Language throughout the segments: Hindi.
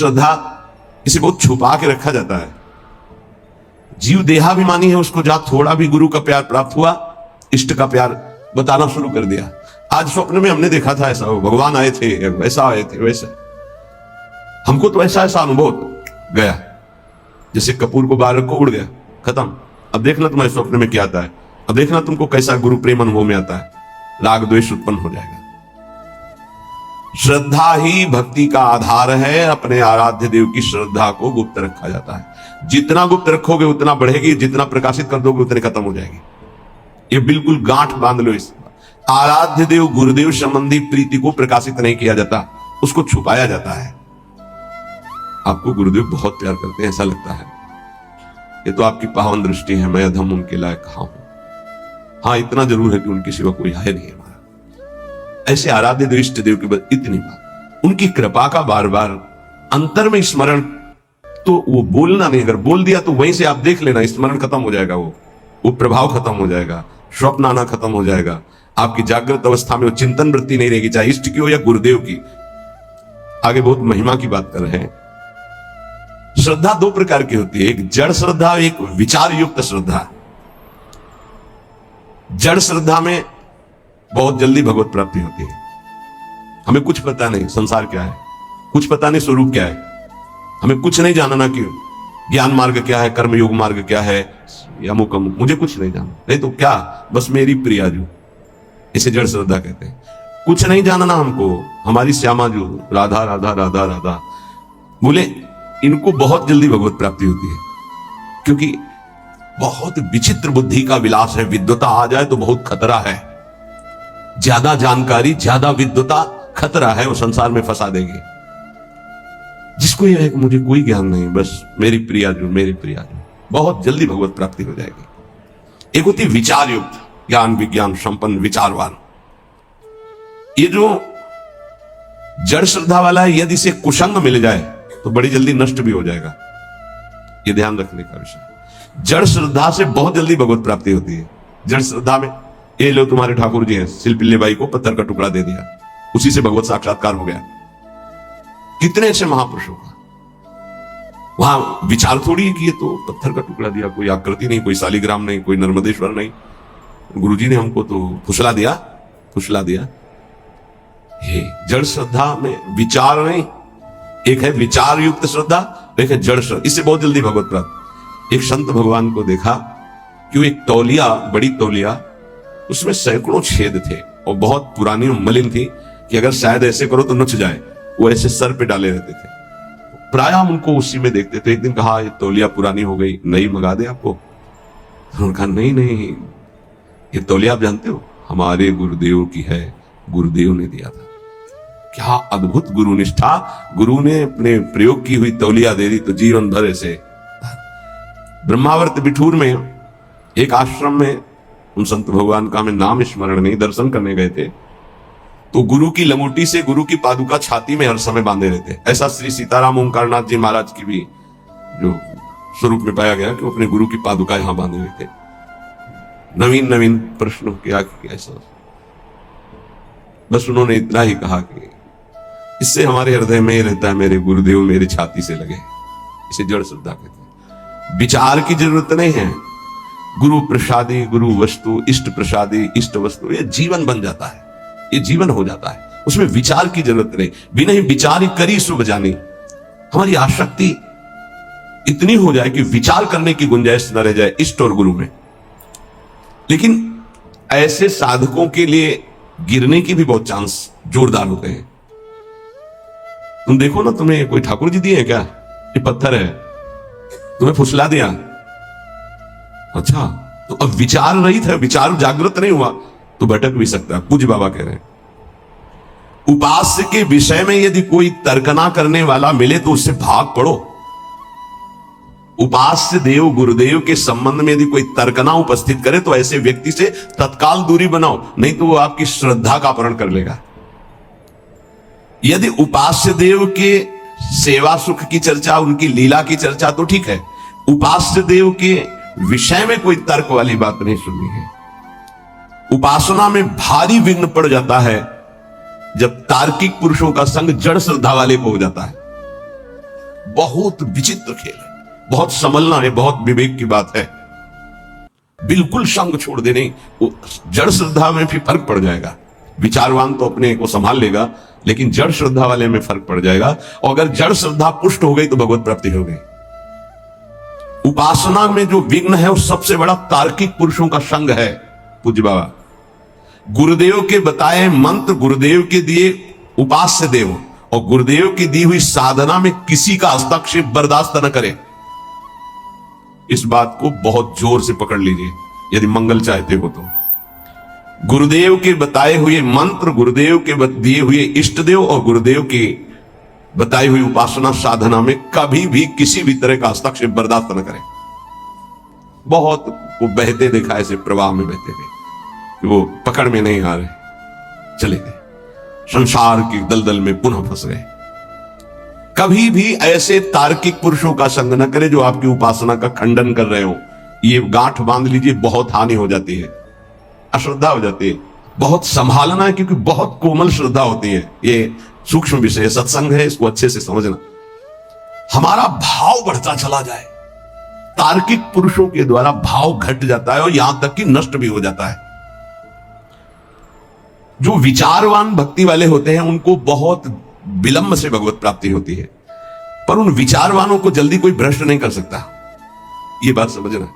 श्रद्धा, इसे बहुत छुपा के रखा जाता है। जीव देहाभिमानी है, उसको जहां थोड़ा भी गुरु का प्यार प्राप्त हुआ, इष्ट का प्यार बताना शुरू कर दिया। आज स्वप्न में हमने देखा था ऐसा, भगवान आए थे, वैसा आए थे, वैसा। हमको तो ऐसा ऐसा अनुभव गया, जैसे कपूर को बाहर रखो, उड़ गया, खत्म। अब देखना तुम्हारे स्वप्न में क्या आता है, अब देखना तुमको कैसा गुरु प्रेम अनुभव में आता है, राग द्वेष उत्पन्न हो जाएगा। श्रद्धा ही भक्ति का आधार है। अपने आराध्य देव की श्रद्धा को गुप्त रखा जाता है। जितना गुप्त रखोगे उतना बढ़ेगी, जितना प्रकाशित कर दोगे उतनी खत्म हो जाएगी। ये बिल्कुल गांठ बांध लो इस। आराध्य देव गुरुदेव संबंधी प्रीति को प्रकाशित नहीं किया जाता, उसको छुपाया जाता है। आपको गुरुदेव बहुत प्यार करते हैं ऐसा लगता है, ये तो आपकी पावन दृष्टि है, मैं अधम उनके लायक कहां हूं। हाँ, इतना जरूर है कि उनके सिवा कोई है नहीं हमारा। ऐसे आराध्य देव इष्ट देव की बात इतनी बात, उनकी कृपा का बार बार अंतर में स्मरण, तो वो बोलना नहीं, अगर बोल दिया तो वहीं से आप देख लेना, स्मरण खत्म हो जाएगा, वो प्रभाव खत्म हो जाएगा, स्वप्न आना खत्म हो जाएगा। आपकी जागृत अवस्था में वो चिंतन वृत्ति नहीं रहेगी, चाहे इष्ट की हो या गुरुदेव की। आगे बहुत महिमा की बात कर रहे हैं। श्रद्धा दो प्रकार की होती है, एक जड़ श्रद्धा, एक विचार युक्त श्रद्धा। जड़ श्रद्धा में बहुत जल्दी भगवत प्राप्ति होती है। हमें कुछ पता नहीं संसार क्या है, कुछ पता नहीं स्वरूप क्या है, हमें कुछ नहीं जानना कि ज्ञान मार्ग क्या है, कर्म योग मार्ग क्या है, या अमुक अमुक, मुझे कुछ नहीं जानना। नहीं तो क्या, बस मेरी प्रिया जो, इसे जड़ श्रद्धा कहते हैं। कुछ नहीं जानना हमको, हमारी श्यामा जो, राधा राधा राधा राधा बोले, इनको बहुत जल्दी भगवत प्राप्ति होती है, क्योंकि बहुत विचित्र बुद्धि का विलास है। विद्वता आ जाए तो बहुत खतरा है, ज्यादा जानकारी, ज्यादा विद्वता खतरा है, वो संसार में फंसा देगी। जिसको यह है कि मुझे कोई ज्ञान नहीं, बस मेरी प्रिया जो, मेरी प्रिया जो, बहुत जल्दी भगवत प्राप्ति हो जाएगी। एक होती विचार युक्त, ज्ञान विज्ञान संपन्न विचारवान। ये जो जड़ श्रद्धा वाला है, यदि इसे कुसंग मिल जाए तो बड़ी जल्दी नष्ट भी हो जाएगा। ये ध्यान रखने का विषय। जड़ श्रद्धा से बहुत जल्दी भगवत प्राप्ति होती है। जड़ श्रद्धा में ये लो तुम्हारे ठाकुर जी हैं, शिल्पिल्ले बाई को पत्थर का टुकड़ा दे दिया, उसी से भगवत साक्षात्कार हो गया। कितने ऐसे महापुरुषों का वहां विचार थोड़ी है कि ये तो पत्थर का टुकड़ा दिया, कोई आकृति नहीं, कोई शालिग्राम नहीं, कोई नर्मदेश्वर नहीं, गुरुजी ने हमको तो फुसला दिया, फुसला दिया। ये जड़ श्रद्धा में विचार नहीं, एक है विचार युक्त श्रद्धा, एक है जड़ श्रद्धा। इससे बहुत जल्दी भगवत प्राप्त। एक संत भगवान को देखा कि वो एक तौलिया, बड़ी तौलिया, उसमें सैकड़ों छेद थे और बहुत पुरानी मलिन थी कि अगर शायद ऐसे करो तो नुच जाए, वो ऐसे सर पे डाले रहते थे। प्राय हम उनको उसी में देखते थे। एक दिन कहा, ये तौलिया पुरानी हो गई, नई मंगा दे आपको। उन्होंने कहा नहीं नहीं, ये तौलिया आप जानते हो, हमारे गुरुदेव की है, गुरुदेव ने दिया था। क्या अद्भुत गुरु निष्ठा, गुरु ने अपने प्रयोग की हुई तौलिया दे दी तो जीवन भर ऐसे। ब्रह्मावर्त बिठूर में एक आश्रम में उन संत भगवान का हमें नाम स्मरण नहीं, दर्शन करने गए थे, तो गुरु की लंगोटी से गुरु की पादुका छाती में हर समय बांधे रहते। ऐसा श्री सीताराम ओंकारनाथ जी महाराज की भी जो स्वरूप में पाया गया कि वो अपने गुरु की पादुका यहां बांधे हुए थे। नवीन नवीन प्रश्नों के आगे ऐसा, बस उन्होंने इतना ही कहा कि इससे हमारे हृदय में ही रहता है, मेरे गुरुदेव मेरी छाती से लगे। इसे जड़ श्रद्धा कहते हैं। विचार की जरूरत नहीं है। गुरु प्रसादी, गुरु वस्तु, इष्ट प्रसादी, इष्ट वस्तु, ये जीवन बन जाता है, ये जीवन हो जाता है, उसमें विचार की जरूरत नहीं। बिना ही विचार करी शुभ जानी। हमारी आसक्ति इतनी हो जाए कि विचार करने की गुंजाइश न रह जाए इष्ट और गुरु में। लेकिन ऐसे साधकों के लिए गिरने की भी बहुत चांस जोरदार होते हैं। तुम देखो ना, तुम्हें कोई ठाकुर जी दिए हैं क्या, ये पत्थर है, तुम्हें फुसला दिया, अच्छा तो अब विचार रहित है, विचार जागृत नहीं हुआ तो भटक भी सकता है। पूज्य बाबा कह रहे हैं, उपास्य के विषय में यदि कोई तर्कना करने वाला मिले तो उससे भाग पड़ो। उपास्य देव गुरुदेव के संबंध में यदि कोई तर्कना उपस्थित करे तो ऐसे व्यक्ति से तत्काल दूरी बनाओ, नहीं तो वो आपकी श्रद्धा का अपहरण कर लेगा। यदि उपास्य देव के सेवा सुख की चर्चा, उनकी लीला की चर्चा तो ठीक है, उपास्य देव के विषय में कोई तर्क वाली बात नहीं सुननी है। उपासना में भारी विघ्न पड़ जाता है जब तार्किक पुरुषों का संग जड़ श्रद्धा वाले को हो जाता है। बहुत विचित्र खेल है, बहुत संभलना है, बहुत विवेक की बात है। बिल्कुल संग छोड़ देने, वो जड़ श्रद्धा में भी फर्क पड़ जाएगा। विचारवान तो अपने को संभाल लेगा, लेकिन जड़ श्रद्धा वाले में फर्क पड़ जाएगा। और अगर जड़ श्रद्धा पुष्ट हो गई तो भगवत प्राप्ति हो गई। उपासना में जो विघ्न है वो सबसे बड़ा तार्किक पुरुषों का संग है। पूज्य बाबा, गुरुदेव के बताए मंत्र, गुरुदेव के दिए उपास्य देव और गुरुदेव की दी हुई साधना में किसी का हस्तक्षेप बर्दाश्त न करे। इस बात को बहुत जोर से पकड़ लीजिए यदि मंगल चाहते हो तो। गुरुदेव के बताए हुए मंत्र, गुरुदेव के दिए हुए इष्ट देव और गुरुदेव की बताई हुई उपासना साधना में कभी भी किसी भी तरह का हस्तक्षेप बर्दाश्त न करें। बहुत वो बहते देखा ऐसे प्रवाह में बहते थे, वो पकड़ में नहीं आ रहे, चले गए, संसार की दलदल में पुनः फंस गए। कभी भी ऐसे तार्किक पुरुषों का संग न करें जो आपकी उपासना का खंडन कर रहे हो। ये गांठ बांध लीजिए, बहुत हानि हो जाती है, अश्रद्धा हो जाती है। बहुत संभालना है क्योंकि बहुत कोमल श्रद्धा होती है। ये सूक्ष्म विषय सत्संग है, इसको अच्छे से समझना। हमारा भाव बढ़ता चला जाए, तार्किक पुरुषों के द्वारा भाव घट जाता है और यहां तक कि नष्ट भी हो जाता है। जो विचारवान भक्ति वाले होते हैं उनको बहुत विलंब से भगवत प्राप्ति होती है, पर उन विचारवानों को जल्दी कोई भ्रष्ट नहीं कर सकता। ये बात समझना,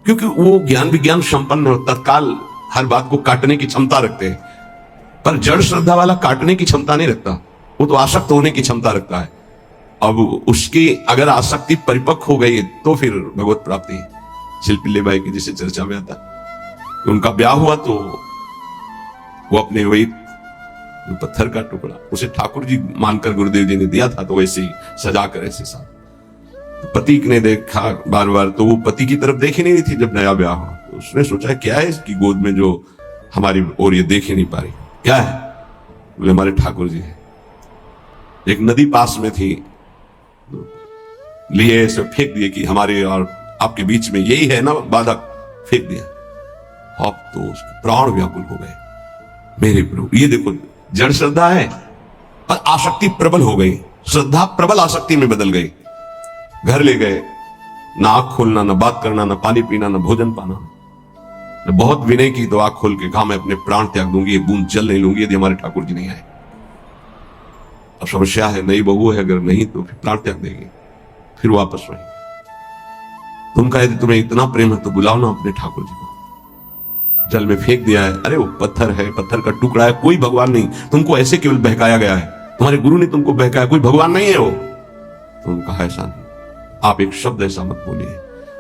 क्योंकि वो ज्ञान विज्ञान संपन्न हो, तत्काल हर बात को काटने की क्षमता रखते हैं। पर जड़ श्रद्धा वाला काटने की क्षमता नहीं रखता, वो तो आसक्त होने की क्षमता रखता है। अब उसकी अगर आसक्ति परिपक्व हो गई तो फिर भगवत प्राप्ति। शिल्पी बाई की जिसे चर्चा में आता, उनका ब्याह हुआ तो वो अपने वही पत्थर का टुकड़ा उसे ठाकुर जी मानकर गुरुदेव जी ने दिया था, तो वैसे ही सजा कर ऐसे साथ तो पति ने देखा बार बार, तो वो पति की तरफ देख ही नहीं रही थी जब नया ब्याह हुआ। तो उसने सोचा क्या है इसकी गोद में जो हमारी और ये देख ही नहीं पा रही, क्या है? बोले हमारे ठाकुर जी है। एक नदी पास में थी, लिए ऐसे फेंक दिए कि हमारे और आपके बीच में यही है ना बाधक, फेंक दिया। अब तो उसके प्राण व्याकुल हो गए, मेरे प्रभु। ये देखो जड़ श्रद्धा है और आसक्ति प्रबल हो गई, श्रद्धा प्रबल आसक्ति में बदल गई। घर ले गए, ना आंख खोलना, ना बात करना, ना पानी पीना, ना भोजन पाना। बहुत विनय की तो आंख खोल के कहा मैं अपने प्राण त्याग दूंगी, एक बूंद जल नहीं लूंगी यदि हमारे ठाकुर जी नहीं आए। अब समस्या है, नई बहू है, अगर नहीं तो फिर प्राण त्याग देगी, फिर वापस रही। तुम कहे यदि तुम्हें इतना प्रेम है तो बुलाओ ना अपने ठाकुर जी को। जल में फेंक दिया है, अरे वो पत्थर है, पत्थर का टुकड़ा है, कोई भगवान नहीं, तुमको ऐसे केवल बहकाया गया है, तुम्हारे गुरु ने तुमको बहकाया, कोई भगवान नहीं है वो। तुम कहा ऐसा नहीं, आप एक शब्द ऐसा मत बोलिए।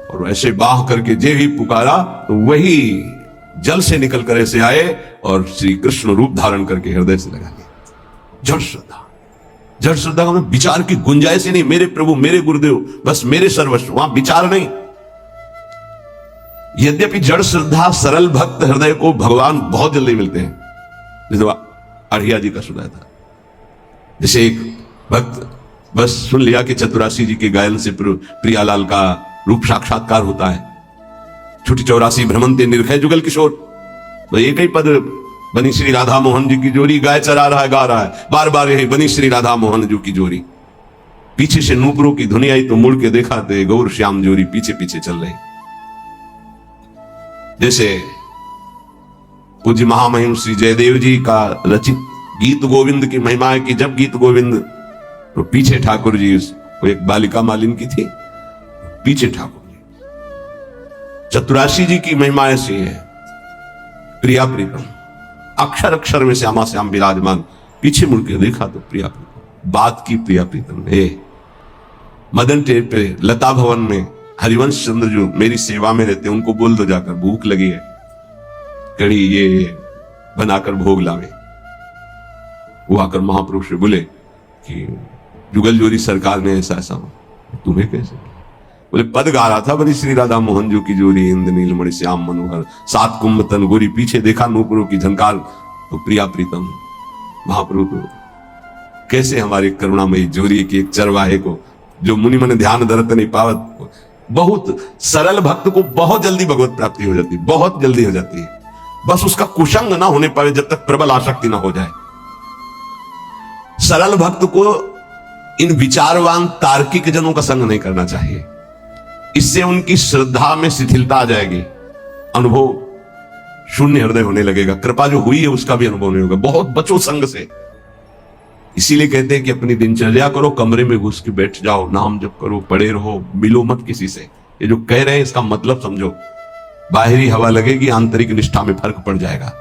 और ऐसे बाह करके जे ही पुकारा तो वही जल से निकल कर ऐसे आए और श्री कृष्ण रूप धारण करके हृदय से लगा लिया। जड़ श्रद्धा, जड़ श्रद्धा में विचार की गुंजाइश ही नहीं, मेरे प्रभु मेरे गुरुदेव बस मेरे सर्वस्व, वहां विचार नहीं। यद्यपि जड़ श्रद्धा सरल भक्त हृदय को भगवान बहुत जल्दी मिलते हैं, जैसे अढ़िया जी का सुनाया था। जैसे एक भक्त बस सुन लिया कि चतुरासी जी के गायन से प्रियालाल का रूप साक्षात्कार होता है, छुटी चौरासी भ्रमंते निर्भय जुगल किशोर, तो एक ही पद बनी श्री राधा मोहन जी की जोड़ी, गाय चरा रहा है गा रहा है, बार बार यही बनी श्री राधा मोहन जी की जोड़ी। पीछे से नूपुरों की धुनी आई तो मुड़ के देखा तो गौर श्याम जोड़ी पीछे पीछे चल रही। जैसे पूज्य महामहिम श्री जयदेव जी का रचित गीत गोविंद की महिमा है कि जब गीत गोविंद तो पीछे ठाकुर जी, वो एक बालिका मालिन की थी, पीछे ठाकुर जी। चतुरासी जी की महिमा ऐसी है, प्रिया प्रीतम, अक्षर अक्षर में श्यामा श्याम विराजमान, पीछे मुड़ के देखा तो प्रिया प्रीतम, बात की प्रिया प्रीतम है। मदन टेप पे लता भवन में हरिवंश चंद्र जो मेरी सेवा में रहते हैं उनको बोल दो जाकर भूख लगी है, कड़ी ये बनाकर भोग लावे। वो आकर महापुरुष से बोले कि जुगल जोरी सरकार ने ऐसा ऐसा, तुम्हें कैसे? बोले पद गा रहा था बनी श्री राधा मोहन जो की जोरी, इंद नीलमणि श्याम मनोहर, सात कुंभ तन गोरी, पीछे देखा नूपुरों की झंकार तो प्रिया प्रीतम। महाप्रभु तो कैसे हमारी करुणामयी जोरी की एक चरवाहे को जो मुनि मन ध्यान धरत नहीं पावत, बहुत सरल भक्त को बहुत जल्दी भगवत प्राप्ति हो जाती है, बहुत जल्दी हो जाती है। बस उसका कुसंग ना होने पाए जब तक प्रबल आसक्ति ना हो जाए। सरल भक्त को इन विचारवान तार्किक जनों का संग नहीं करना चाहिए। इससे उनकी श्रद्धा में शिथिलता आ जाएगी, अनुभव शून्य हृदय होने लगेगा, कृपा जो हुई है उसका भी अनुभव नहीं होगा। बहुत बचो संग से। इसीलिए कहते हैं कि अपनी दिनचर्या करो, कमरे में घुस के बैठ जाओ, नाम जप करो, पड़े रहो, मिलो मत किसी से। ये जो कह रहे हैं इसका मतलब समझो। बाहरी हवा लगेगी, आंतरिक निष्ठा में फर्क पड़ जाएगा।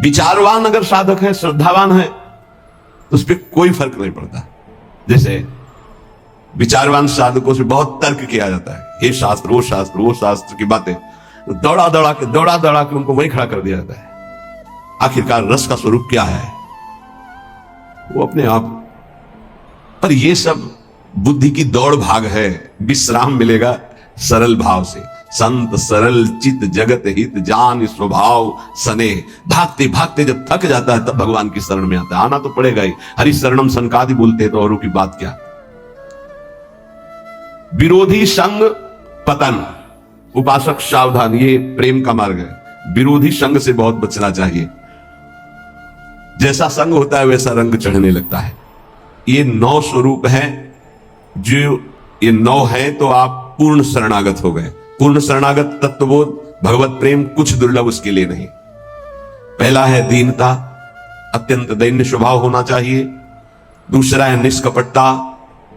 विचारवान अगर साधक है, श्रद्धावान है, तो उस पर कोई फर्क नहीं पड़ता। जैसे विचारवान साधकों से बहुत तर्क किया जाता है, ये शास्त्र वो शास्त्र वो शास्त्र की बातें दौड़ा दौड़ा के उनको वहीं खड़ा कर दिया जाता है। आखिरकार रस का स्वरूप क्या है वो अपने आप। पर ये सब बुद्धि की दौड़ भाग है। विश्राम मिलेगा सरल भाव से। संत सरल चित जगत हित जान स्वभाव सने। भागते भागते जब थक जाता है तब भगवान की शरण में आता है। आना तो पड़ेगा ही। हरि शरणम संकादि बोलते हैं तो औरों की बात क्या। विरोधी संग पतन। उपासक सावधान, ये प्रेम का मार्ग है। विरोधी संग से बहुत बचना चाहिए। जैसा संग होता है वैसा रंग चढ़ने लगता है। ये 9 स्वरूप है। जो ये 9 है तो आप पूर्ण शरणागत हो गए। पूर्ण शरणागत तत्वबोध भगवत प्रेम कुछ दुर्लभ उसके लिए नहीं। पहला है दीनता, अत्यंत दैन्य स्वभाव होना चाहिए। दूसरा है निष्कपटता,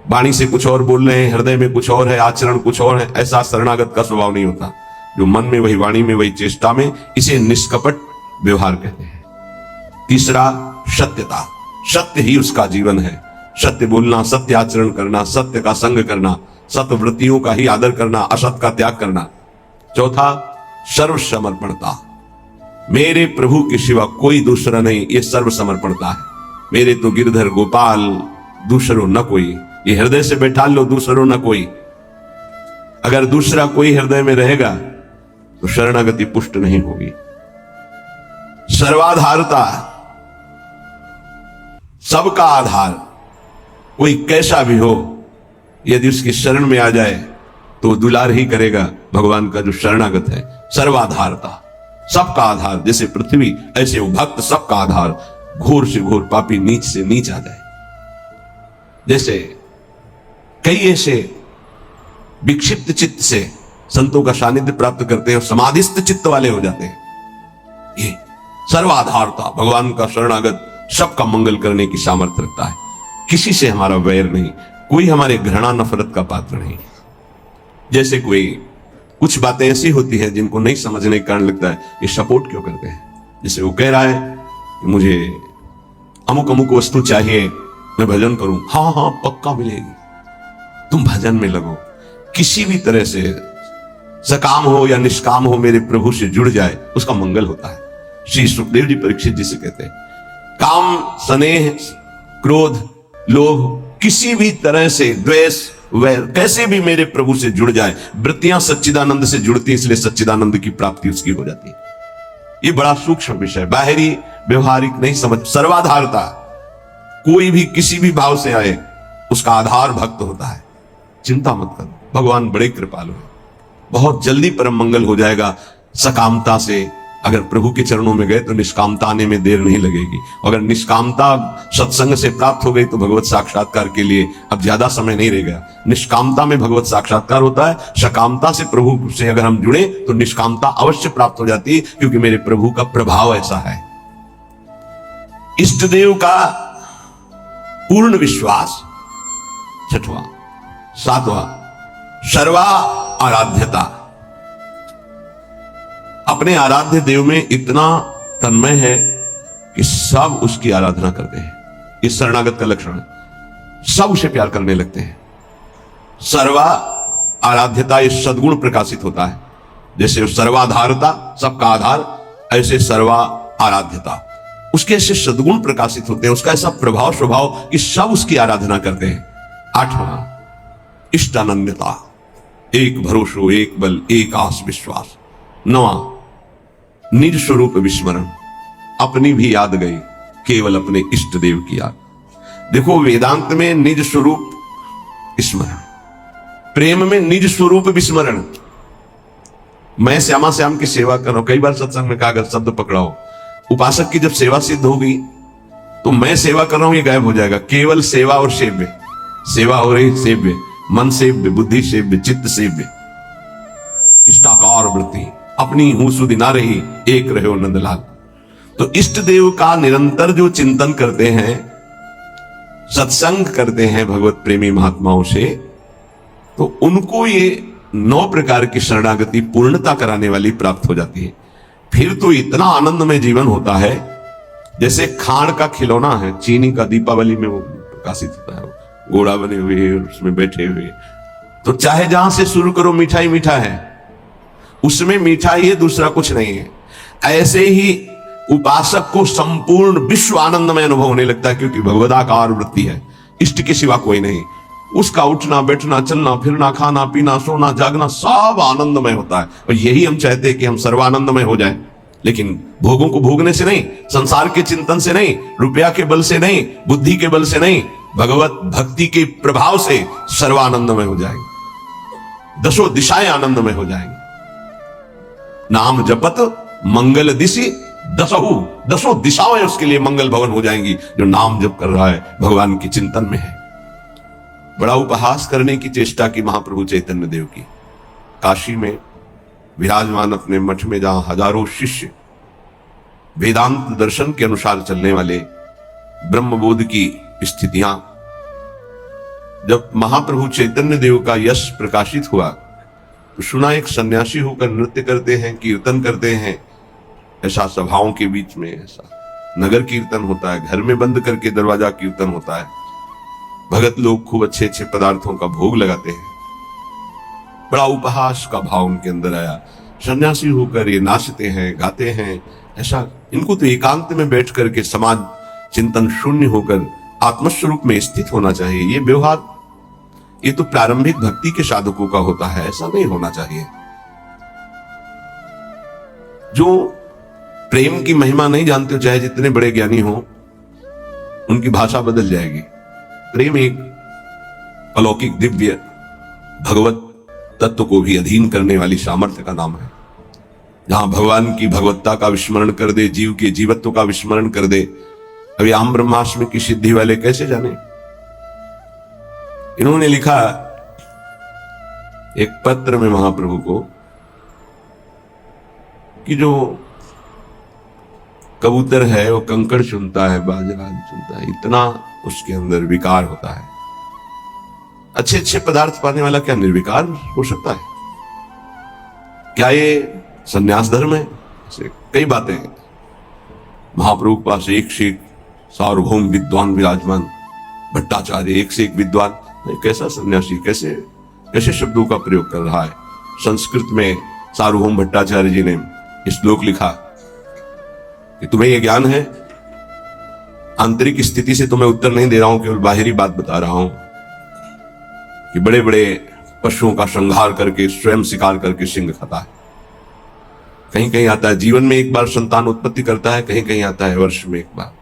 वाणी से कुछ और बोल रहे हैं, हृदय में कुछ और है, आचरण कुछ और है। ऐसा शरणागत का स्वभाव नहीं होता। जो मन में वही वाणी में वही चेष्टा में, इसे निष्कपट व्यवहार कहते हैं। तीसरा सत्यता, सत्य ही उसका जीवन है। सत्य बोलना, सत्य आचरण करना, सत्य का संग करना, सत्य वृत्तियों का ही आदर करना, असत का त्याग करना। चौथा सर्व समर्पणता। मेरे प्रभु के सिवा कोई दूसरा नहीं, ये सर्व समर्पणता है। मेरे तो गिरधर गोपाल दूसरो न कोई। ये हृदय से बैठा लो, दूसरो न कोई। अगर दूसरा कोई हृदय में रहेगा तो शरणागति पुष्ट नहीं होगी। सर्वाधारता, सबका आधार। कोई कैसा भी हो, यदि उसकी शरण में आ जाए तो दुलार ही करेगा भगवान का जो शरणागत है। सर्वाधारता, सबका आधार। जैसे पृथ्वी ऐसे वो भक्त सबका आधार। घोर से घोर पापी नीच से नीच आ जाए। जैसे कई ऐसे विक्षिप्त चित्त से संतों का सानिध्य प्राप्त करते हैं और समाधिस्थ चित्त वाले हो जाते हैं। ये सर्वाधारता, भगवान का शरणागत सबका मंगल करने की सामर्थ्य रखता है। किसी से हमारा वैर नहीं, कोई हमारे घृणा नफरत का पात्र नहीं। जैसे कोई कुछ बातें ऐसी होती हैं जिनको नहीं समझने के कारण लगता है ये सपोर्ट क्यों करते हैं। जैसे वो कह रहा है कि मुझे अमुक अमुक वस्तु चाहिए, मैं भजन करूं। हाँ हाँ पक्का मिलेगी, तुम भजन में लगो। किसी भी तरह से सकाम हो या निष्काम हो, मेरे प्रभु से जुड़ जाए, उसका मंगल होता है। श्री सुखदेव जी परीक्षित जी से कहते हैं, काम स्नेह क्रोध लोभ किसी भी तरह से द्वेष वैर कैसे भी मेरे प्रभु से जुड़ जाए। वृत्तियां सच्चिदानंद से जुड़ती है, इसलिए सच्चिदानंद की प्राप्ति उसकी हो जाती है। ये बड़ा सूक्ष्म विषय, बाहरी व्यवहारिक नहीं समझ। सर्वाधारता, कोई भी किसी भी भाव से आए उसका आधार भक्त होता है। चिंता मत करो, भगवान बड़े कृपालु है। बहुत जल्दी परम मंगल हो जाएगा। सकामता से अगर प्रभु के चरणों में गए तो निष्कामता आने में देर नहीं लगेगी। अगर निष्कामता सत्संग से प्राप्त हो गई तो भगवत साक्षात्कार के लिए अब ज्यादा समय नहीं रह गया। निष्कामता में भगवत साक्षात्कार होता है। सकामता से प्रभु से अगर हम जुड़े तो निष्कामता अवश्य प्राप्त हो जाती है, क्योंकि मेरे प्रभु का प्रभाव ऐसा है। इष्ट देव का पूर्ण विश्वास। छठवां, सातवां सर्वा आराध्यता। अपने आराध्य देव में इतना तन्मय है कि सब उसकी आराधना करते हैं। इस शरणागत का लक्षण है। सब उसे प्यार करने लगते हैं। सर्वा आराध्यता, ये सद्गुण प्रकाशित होता है। जैसे सर्वाधारता, सबका आधार, ऐसे सर्वा आराध्यता, उसके ऐसे सद्गुण प्रकाशित होते हैं। उसका ऐसा प्रभाव स्वभाव कि सब उसकी आराधना करते हैं। आठवां इष्टानन्यता, एक भरोसो एक बल एक आस विश्वास। नवां निज स्वरूप विस्मरण, अपनी भी याद गई, केवल अपने इष्ट देव की याद। देखो वेदांत में निज स्वरूप स्मरण, प्रेम में निज स्वरूप विस्मरण। मैं श्यामा श्याम की सेवा कर रहा हूं। कई बार सत्संग में कहा, अगर शब्द पकड़ाओ, उपासक की जब सेवा सिद्ध हो गई तो मैं सेवा कर रहा हूं ये गायब हो जाएगा। केवल सेवा और सेव्य, सेवा हो रही सेव्य, मन सेव्य, बुद्धि सेव्य, चित्त सेव्य, इष्टाकार वृत्ति, अपनी हूं सुधि ना रही, एक रहे नंदलाल। तो इष्ट देव का निरंतर जो चिंतन करते हैं, सत्संग करते हैं भगवत प्रेमी महात्माओं से, तो उनको ये 9 प्रकार की शरणागति पूर्णता कराने वाली प्राप्त हो जाती है। फिर तो इतना आनंदमय जीवन होता है जैसे खाण का खिलौना है, चीनी का, दीपावली में वो प्रकाशित होता है, घोड़ा बने हुए उसमें बैठे हुए। तो चाहे जहां से शुरू करो मिठाई मीठा है, उसमें मिठाई है, दूसरा कुछ नहीं है। ऐसे ही उपासक को संपूर्ण विश्व आनंदमय अनुभव होने लगता है, क्योंकि भगवदाकार वृत्ति है, इष्ट के सिवा कोई नहीं। उसका उठना बैठना, चलना फिरना, खाना पीना, सोना जागना सब आनंदमय होता है। और यही हम चाहते हैं कि हम सर्वानंदमय हो जाए, लेकिन भोगों को भोगने से नहीं, संसार के चिंतन से नहीं, रुपया के बल से नहीं, बुद्धि के बल से नहीं, भगवत भक्ति के प्रभाव से सर्वानंदमय हो जाएंगे, 10 दिशाएं आनंदमय हो जाएंगी। नाम जपत मंगल दिशि 10 दिशाएं उसके लिए मंगल भवन हो जाएंगी, जो नाम जप कर रहा है, भगवान के चिंतन में है। बड़ा उपहास करने की चेष्टा की महाप्रभु चैतन्य देव की। काशी में विराजमान अपने मठ में, जहां हजारों शिष्य वेदांत दर्शन के अनुसार चलने वाले, ब्रह्मबोध की स्थितियां, जब महाप्रभु चैतन्य देव का यश प्रकाशित हुआ तो सुना एक सन्यासी होकर नृत्य करते हैं, कीर्तन करते हैं। ऐसा सभाओं के बीच में ऐसा नगर कीर्तन होता है, घर में बंद करके दरवाजा कीर्तन होता है, भगत लोग खूब अच्छे अच्छे पदार्थों का भोग लगाते हैं। बड़ा उपहास का भाव उनके अंदर आया। सन्यासी होकर ये नाचते हैं, गाते हैं, ऐसा इनको तो एकांत में बैठ करके समाज चिंतन शून्य होकर आत्मस्वरूप में स्थित होना चाहिए। ये व्यवहार, ये तो प्रारंभिक भक्ति के साधकों का होता है, ऐसा नहीं होना चाहिए। जो प्रेम की महिमा नहीं जानते हो, चाहे जितने बड़े ज्ञानी हो, उनकी भाषा बदल जाएगी। प्रेम एक अलौकिक दिव्य भगवत तत्व को भी अधीन करने वाली सामर्थ्य का नाम है। जहां भगवान की भगवत्ता का विस्मरण कर दे, जीव के जीवत्व का विस्मरण कर दे। अभी आम ब्रह्मास्म की सिद्धि वाले कैसे जाने? इन्होंने लिखा एक पत्र में महाप्रभु को कि जो कबूतर है वो कंकड़ चुनता है, बाजरा चुनता है, इतना उसके अंदर विकार होता है। अच्छे अच्छे पदार्थ पाने वाला क्या निर्विकार हो सकता है? क्या ये संन्यास धर्म है? कई बातें हैं। महाप्रभु के पास एक से एक सार्वभौम विद्वान विराजमान, भट्टाचार्य एक से एक विद्वान। कैसा सन्यासी, कैसे कैसे शब्दों का प्रयोग कर रहा है। संस्कृत में सार्वभौम भट्टाचार्य जी ने श्लोक लिखा कि तुम्हें यह ज्ञान है, आंतरिक स्थिति से तुम्हें उत्तर नहीं दे रहा हूं, केवल बाहरी बात बता रहा हूं कि बड़े बड़े पशुओं का संहार करके, स्वयं शिकार करके सिंह खाता है। कहीं कहीं आता है जीवन में एक बार संतान उत्पत्ति करता है, कहीं कहीं आता है वर्ष में एक बार।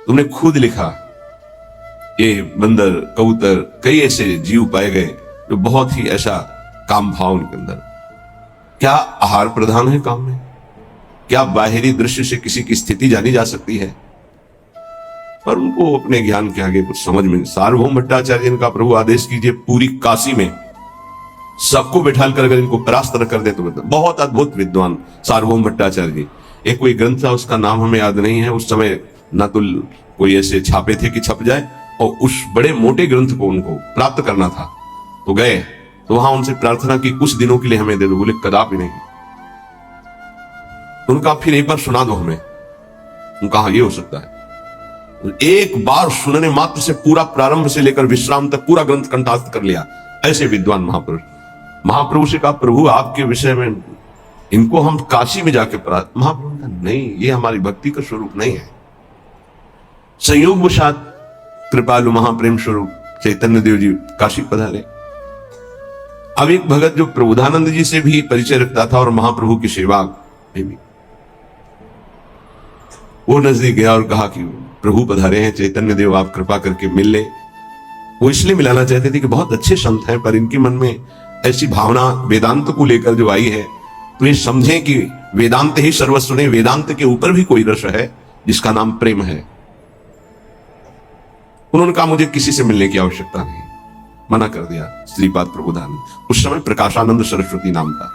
तुमने खुद लिखा ये बंदर, कबूतर, कई ऐसे जीव पाए गए जो बहुत ही ऐसा काम भाव उनके अंदर। क्या आहार प्रधान है काम में? क्या बाहरी दृश्य से किसी की स्थिति जानी जा सकती है? पर उनको अपने ज्ञान के आगे कुछ समझ में। सार्वभौम भट्टाचार्य, इनका प्रभु आदेश कीजिए पूरी काशी में सबको बैठा कर अगर इनको परास्त कर दे तो बहुत अद्भुत विद्वान सार्वभौम भट्टाचार्य जी। एक कोई ग्रंथ था, उसका नाम हमें याद नहीं है। उस समय ना तो कोई ऐसे छापे थे कि छप जाए, और उस बड़े मोटे ग्रंथ को उनको प्राप्त करना था। तो गए तो वहां उनसे प्रार्थना की कुछ दिनों के लिए हमें दे दो। बोले कदापि नहीं। उनका फिर एक बार सुना दो हमें। उनका ये हो सकता है। एक बार सुनने मात्र से पूरा प्रारंभ से लेकर विश्राम तक पूरा ग्रंथ कंठास्थ कर लिया। ऐसे विद्वान महापुरुष। महाप्रभु से कहा प्रभु आपके विषय में इनको हम काशी में जाके महाप्रभु ने कहा नहीं, ये हमारी भक्ति का स्वरूप नहीं है। संयोगवशात कृपालु महाप्रेम स्वरूप चैतन्य देव जी काशी पधारे। अब एक भगत जो प्रबोधानंद जी से भी परिचय रखता था और महाप्रभु की सेवा में भी, वो नजदीक गया और कहा कि प्रभु पधारे हैं, चैतन्य देव आप कृपा करके मिल ले। वो इसलिए मिलाना चाहते थे कि बहुत अच्छे संत हैं, पर इनके मन में ऐसी भावना वेदांत को लेकर जो आई है, तो ये समझें कि वेदांत ही सर्वस्व नहीं, वेदांत के ऊपर भी कोई रस है जिसका नाम प्रेम है। उन्होंने कहा मुझे किसी से मिलने की आवश्यकता नहीं, मना कर दिया श्रीपाद प्रभुदान ने। उस समय प्रकाशानंद सरस्वती नाम था।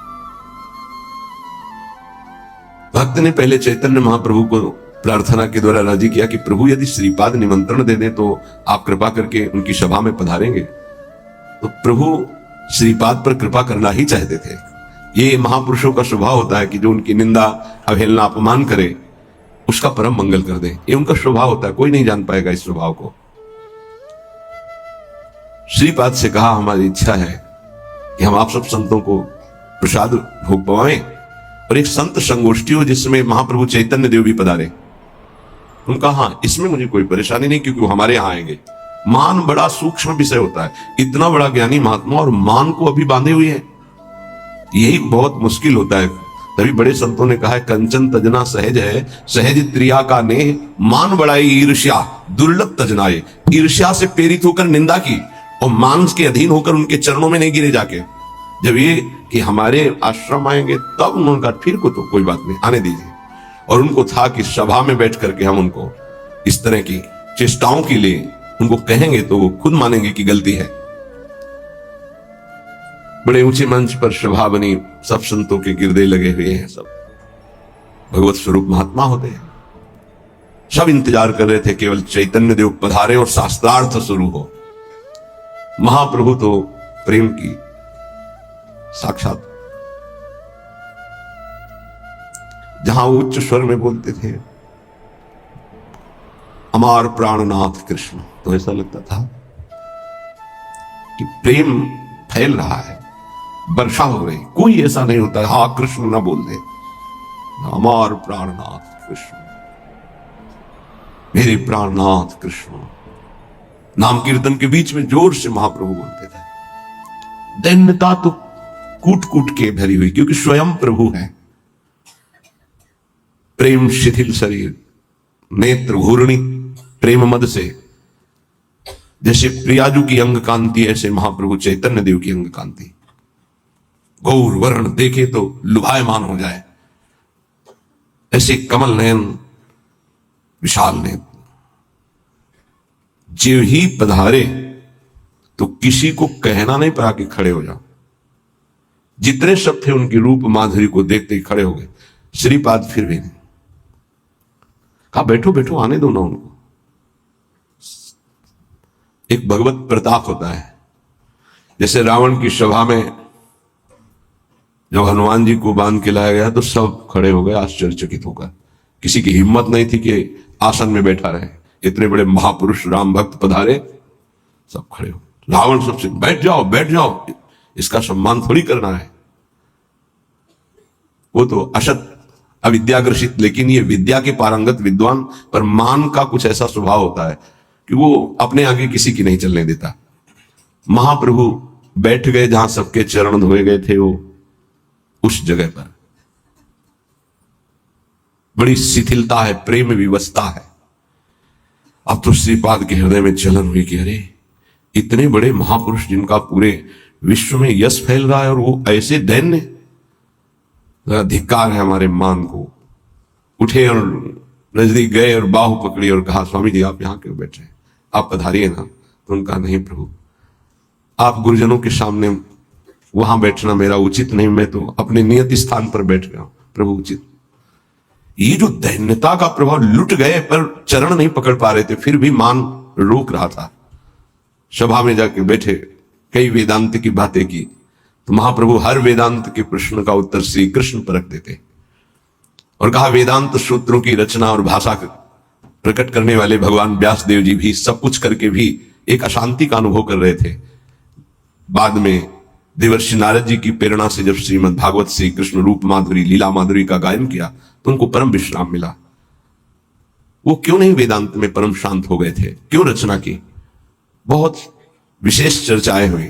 भक्त ने पहले चैतन्य महाप्रभु को प्रार्थना के द्वारा राजी किया कि प्रभु यदि श्रीपाद निमंत्रण दे दें तो आप कृपा करके उनकी सभा में पधारेंगे। तो प्रभु श्रीपाद पर कृपा करना ही चाहते थे। ये महापुरुषों का स्वभाव होता है कि जो उनकी निंदा, अवहेलना, अपमान करे उसका परम मंगल कर दे। ये उनका स्वभाव होता है, कोई नहीं जान पाएगा इस स्वभाव को। श्रीपाद से कहा हमारी इच्छा है कि हम आप सब संतों को प्रसाद भोग पवाएं और एक संत संगोष्ठी हो जिसमें महाप्रभु चैतन्य देव भी पधारे। उनका हाँ, इसमें मुझे कोई परेशानी नहीं, क्योंकि वो हमारे यहां आएंगे। मान बड़ा सूक्ष्म विषय होता है। इतना बड़ा ज्ञानी महात्मा और मान को अभी बांधे हुए हैं, यही बहुत मुश्किल होता है। तभी बड़े संतों ने कहा है कंचन तजना सहज है, सहज त्रिया का नेह, मान बढ़ाई ईर्ष्या दुर्लभ तजनाए। ईर्ष्या से प्रेरित होकर निंदा की और मान के अधीन होकर उनके चरणों में नहीं गिरे जाके। जब ये कि हमारे आश्रम आएंगे तब उन्होंने कहा फिर को तो कोई बात नहीं, आने दीजिए। और उनको था कि सभा में बैठ करके हम उनको इस तरह की चेष्टाओं के लिए उनको कहेंगे तो वो खुद मानेंगे कि गलती है। बड़े ऊंचे मंच पर सभा बनी, सब संतों के गिरदे लगे हुए हैं, सब भगवत स्वरूप महात्मा होते हैं। सब इंतजार कर रहे थे केवल चैतन्य देव पधारे और शास्त्रार्थ शुरू हो। महाप्रभु तो प्रेम की साक्षात, जहां उच्च स्वर में बोलते थे अमार प्राणनाथ कृष्ण, तो ऐसा लगता था कि प्रेम फैल रहा है, वर्षा हो रही। कोई ऐसा नहीं होता हा कृष्ण ना बोल दे, अमार प्राणनाथ कृष्ण, मेरे प्राणनाथ कृष्ण। नाम कीर्तन के बीच में जोर से महाप्रभु बोलते थे। दैन्यता तो कूट कूट के भरी हुई, क्योंकि स्वयं प्रभु है। प्रेम शिथिल शरीर, नेत्र घूर्णी प्रेम मद से, जैसे प्रियाजू की अंग कांति ऐसे महाप्रभु चैतन्य देव की अंग कांति। गौर वर्ण देखे तो लुभायमान हो जाए, ऐसे कमल नयन, विशाल नेत्र। जीव ही पधारे तो किसी को कहना नहीं पड़ा कि खड़े हो जाओ। जितने सब थे उनकी रूप माधुरी को देखते ही खड़े हो गए। श्रीपाद फिर भी नहीं कहा बैठो बैठो, आने दो ना उनको। एक भगवत प्रताप होता है, जैसे रावण की सभा में जब हनुमान जी को बांध के लाया गया तो सब खड़े हो गए आश्चर्यचकित होकर। किसी की हिम्मत नहीं थी कि आसन में बैठा रहे। इतने बड़े महापुरुष राम भक्त पधारे, सब खड़े हो। रावण सबसे बैठ जाओ बैठ जाओ, इसका सम्मान थोड़ी करना है। वो तो असत अविद्याग्रसित, लेकिन ये विद्या के पारंगत विद्वान, पर मान का कुछ ऐसा स्वभाव होता है कि वो अपने आगे किसी की नहीं चलने देता। महाप्रभु बैठ गए जहां सबके चरण धोए गए थे, वो उस जगह पर बड़ी शिथिलता है, प्रेम विवशता है। अब तो श्रीपाद के हृदय में जलन हुई कि अरे इतने बड़े महापुरुष जिनका पूरे विश्व में यश फैल रहा है और वो ऐसे दैन्य, धिक्कार है हमारे मान को। उठे और नजदीक गए और बाहु पकड़ी और कहा स्वामी जी आप यहां क्यों बैठे, आप पधारिए ना। तो उनका नहीं प्रभु, आप गुरुजनों के सामने वहां बैठना मेरा उचित नहीं, मैं तो अपने नियत स्थान पर बैठ गया प्रभु उचित। ये जो दैन्यता का प्रभाव, लुट गए पर चरण नहीं पकड़ पा रहे थे, फिर भी मान रोक रहा था। सभा में जाके बैठे, कई वेदांत की बातें की, तो महाप्रभु हर वेदांत के प्रश्न का उत्तर श्री कृष्ण पर रख देते और कहा वेदांत सूत्रों की रचना और भाषा प्रकट करने वाले भगवान व्यास देव जी भी सब कुछ करके भी एक अशांति का अनुभव कर रहे थे। बाद में देवर्षि नारद जी की प्रेरणा से जब श्रीमद् भागवत श्री कृष्ण रूप माधुरी लीला माधुरी का गायन किया तो उनको परम विश्राम मिला। वो क्यों नहीं वेदांत में परम शांत हो गए थे, क्यों रचना की, बहुत विशेष चर्चाएं हुई।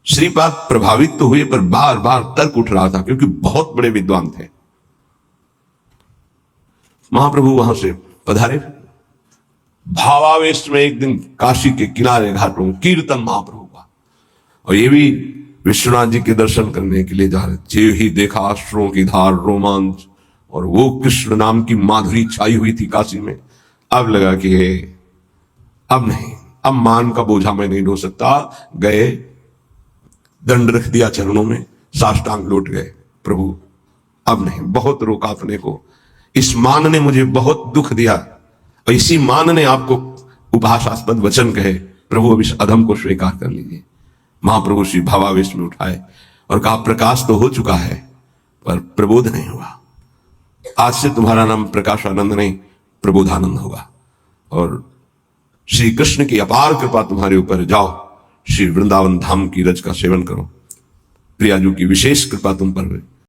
श्रीपाद प्रभावित तो हुए पर बार बार तर्क उठ रहा था, क्योंकि बहुत बड़े विद्वान थे। महाप्रभु वहां से पधारे, भावावेश में एक दिन काशी के किनारे घाटों कीर्तन महाप्रभु का, और ये भी विश्वनाथ जी के दर्शन करने के लिए जा रहे। जे ही देखा अश्रुओं की धार, रोमांच, और वो कृष्ण नाम की माधुरी छाई हुई थी काशी में। अब लगा कि अब नहीं, अब मान का बोझा मैं नहीं ढो सकता। गए, दंड रख दिया चरणों में, साष्टांग लौट गए। प्रभु अब नहीं, बहुत रोका अपने को, इस मान ने मुझे बहुत दुख दिया, और इसी मान ने आपको उपहासास्पद वचन कहे, प्रभु अब इस अधम को स्वीकार कर लीजिए। महाप्रभु श्री भावावेश में उठाए और कहा, प्रकाश तो हो चुका है पर प्रबोध नहीं हुआ। आज से तुम्हारा नाम प्रकाशानंद नहीं, प्रबोधानंद होगा। और श्री कृष्ण की अपार कृपा तुम्हारे ऊपर, जाओ श्री वृंदावन धाम की रज का सेवन करो। प्रियाजू की विशेष कृपा तुम पर हुई।